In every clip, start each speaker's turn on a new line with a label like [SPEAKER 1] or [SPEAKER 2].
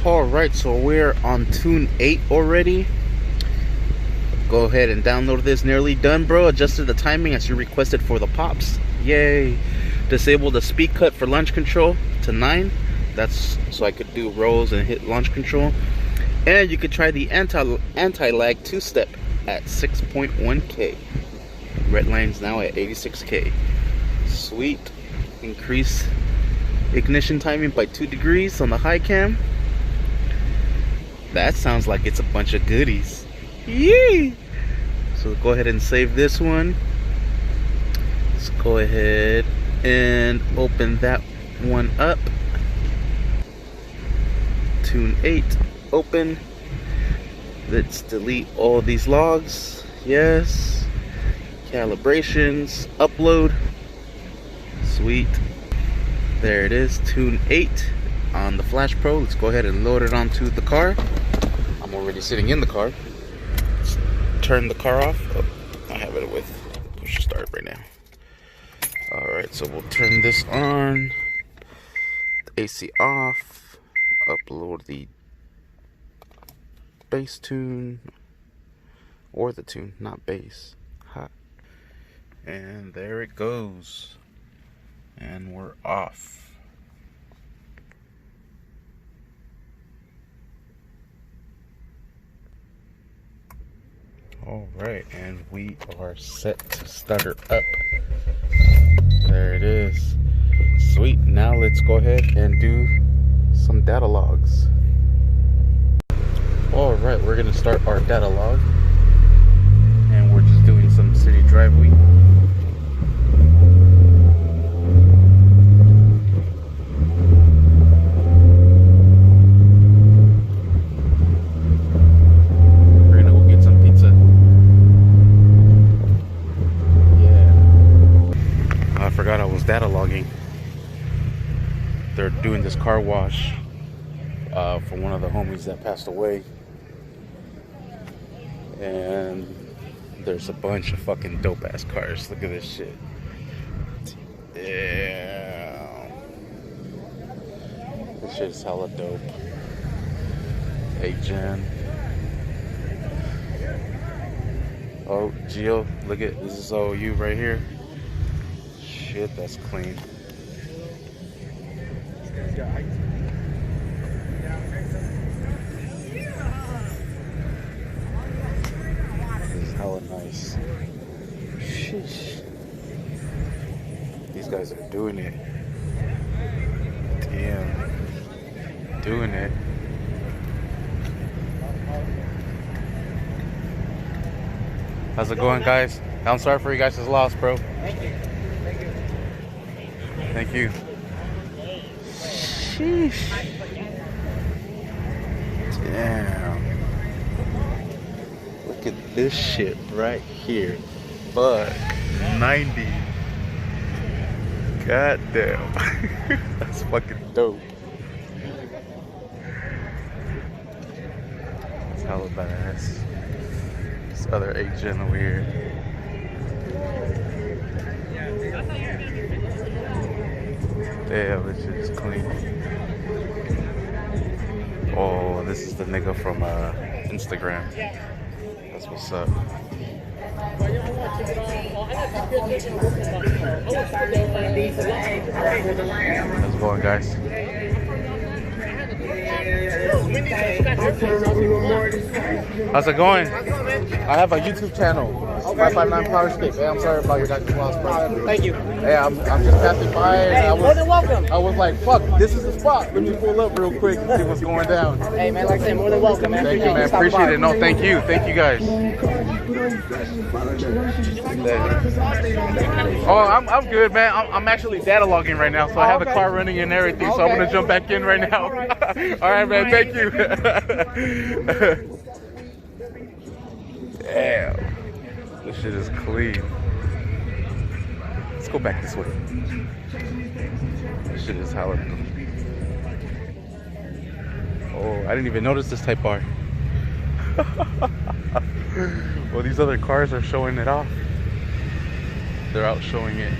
[SPEAKER 1] Alright, so we're on tune 8 already. Go ahead and download this. Nearly done, bro. Adjusted the timing as you requested for the pops. Yay. Disable the speed cut for launch control to 9. That's so I could do rolls and hit launch control. And you could try the anti-lag 2-step at 6.1K. Red line's now at 86K. Sweet. Increase ignition timing by 2 degrees on the high cam. That sounds like it's a bunch of goodies. Yee! So go ahead and save this one. Let's go ahead and open that one up. Tune 8 open. Let's delete all these logs. Yes. Calibrations. Upload. Sweet. There it is. Tune 8 on the Flash Pro. Let's go ahead and load it onto the car. I'm already sitting in the car. Let's turn the car off. Oh, I have it with push start right now. Alright, so we'll turn this on. The AC off. Upload the bass tune. Or the tune, not bass. Ha. And there it goes. And we're off. Alright, and we are set to stutter up. There it is. Sweet. Now let's go ahead and do some data logs. Alright, we're going to start our data log. And we're just doing some city driveway. I was data logging. They're doing this car wash for one of the homies that passed away, and there's a bunch of fucking dope ass cars. Look at this shit. Yeah, this shit is hella dope. Hey Jen. Oh, Gio, look at this. Is all you right here. Shit, that's clean. This is hella nice. Sheesh. These guys are doing it. Damn. Doing it. How's it going, guys? I'm sorry for you guys' loss, bro.
[SPEAKER 2] Thank you.
[SPEAKER 1] Thank you. Sheesh. Damn. Look at this shit right here. Fuck. 90. God damn. That's fucking dope. That's hella badass. This other agent over here. Damn, this shit is clean. Oh, this is the nigga from Instagram. That's what's up. How's it going, guys? How's it going? I have a YouTube channel. 559 Powerscape. Hey, I'm sorry about your guys' loss, bro.
[SPEAKER 2] Thank you.
[SPEAKER 1] Hey, I'm just passing by, and
[SPEAKER 2] Hey, more than welcome.
[SPEAKER 1] I was like, fuck, this is the spot. Let me pull up real quick and see what's going down.
[SPEAKER 2] Hey, man, like I said, more than welcome, man.
[SPEAKER 1] Thank you, man. Appreciate it. No, thank you. Thank you, guys. Oh, I'm good, man. I'm actually data logging right now, so I have the car running and everything, so I'm going to jump back in right now. All right, man. Thank you. Damn. This shit is clean. Let's go back this way. This shit is hella. Oh, I didn't even notice this type bar. Well, these other cars are showing it off. They're out showing it.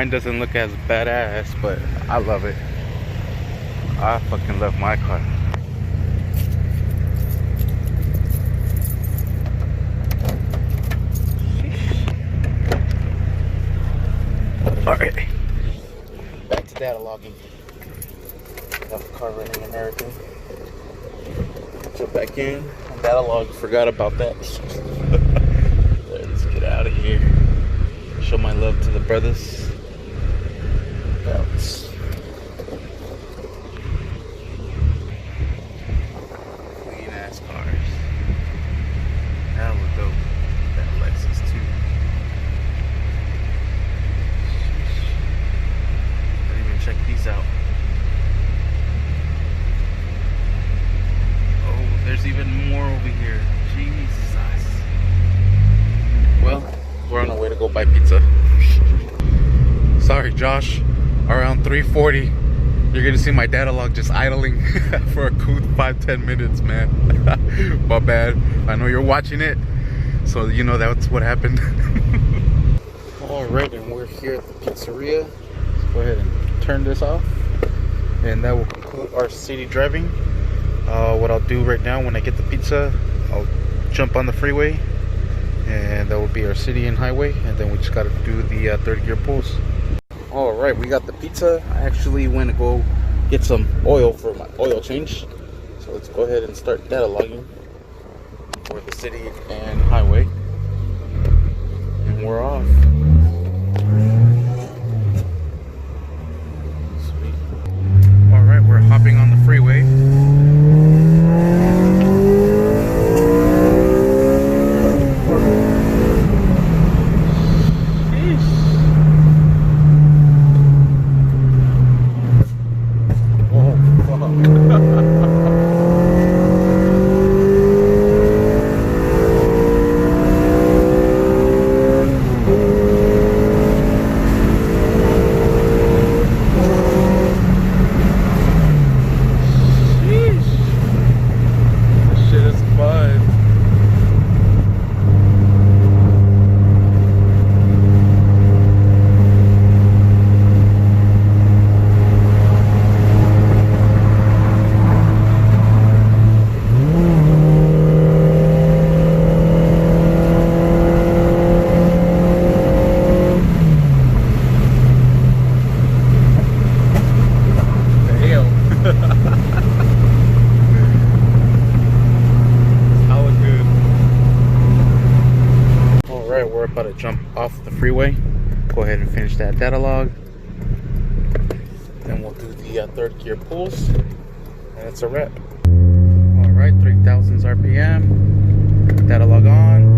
[SPEAKER 1] Mine doesn't look as badass, but I love it. I fucking love my car. Alright. Back to data logging. Got the car running and everything. Jump back in. Data log. Forgot about that. Let's get out of here. Show my love to the brothers. Bounce. Clean ass cars. That would go. That Lexus too. Didn't even check these out. Oh, there's even more over here. Jesus. Well, we're on our way to go buy pizza. Sorry, Josh. Around 3:40, you're gonna see my data log just idling for a cool 5-10 minutes, man. My bad. I know you're watching it, so you know that's what happened. Alright, and we're here at the pizzeria. Let's go ahead and turn this off, and that will conclude our city driving. What I'll do right now, when I get the pizza, I'll jump on the freeway, and that will be our city and highway, and then we just got to do the third gear pulls. All right, we got the pizza. I actually went to go get some oil for my oil change, so let's go ahead and start data logging for the city and highway, and we're off. Sweet. All right, we're hopping on the freeway. We're about to jump off the freeway. Go ahead and finish that data log. Then we'll do the third gear pulls, and it's a wrap. All right, 3,000 RPM. Data log on.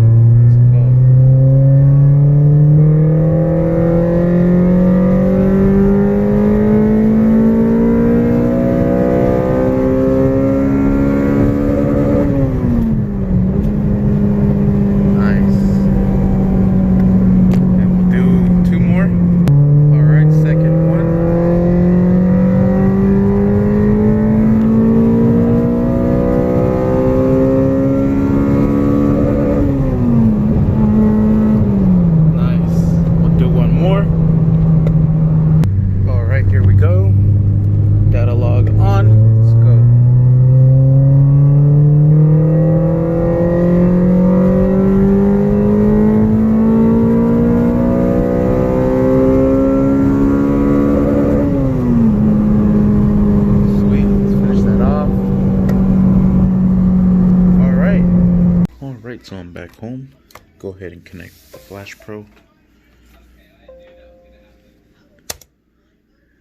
[SPEAKER 1] So I'm back home. Go ahead and connect the Flash Pro.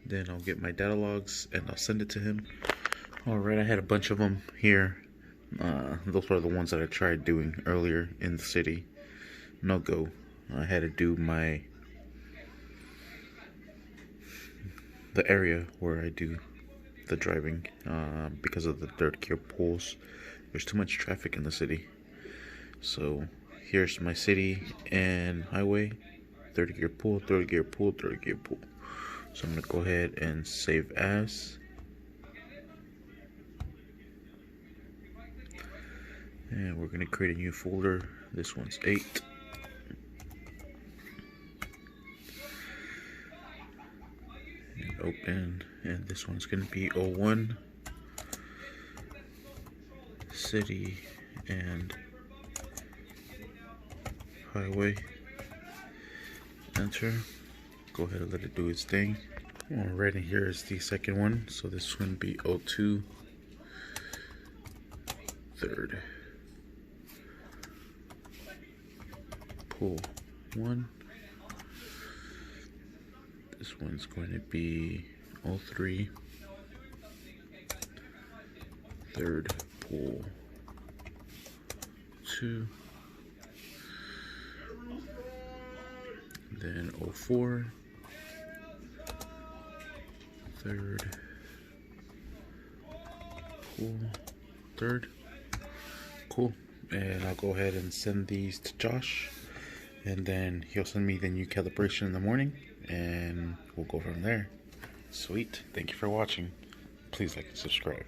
[SPEAKER 1] Then I'll get my data logs and I'll send it to him. Alright, I had a bunch of them here. Those are the ones that I tried doing earlier in the city. No go. I had to do the area where I do the driving because of the third gear pulls. There's too much traffic in the city. So here's my city and highway, third gear pull, third gear pull, third gear pull. So I'm gonna go ahead and save as. And we're gonna create a new folder. This one's 8. open, and this one's gonna be 01 city and highway. Enter. Go ahead and let it do its thing. Right in here is the second one, so this one be 02 third. Pull 1. This one's going to be 03 third. Pull 2. Then 04 third. Pull third. Cool. And I'll go ahead and send these to Josh, and then he'll send me the new calibration in the morning, and we'll go from there. Sweet. Thank you for watching. Please like and subscribe.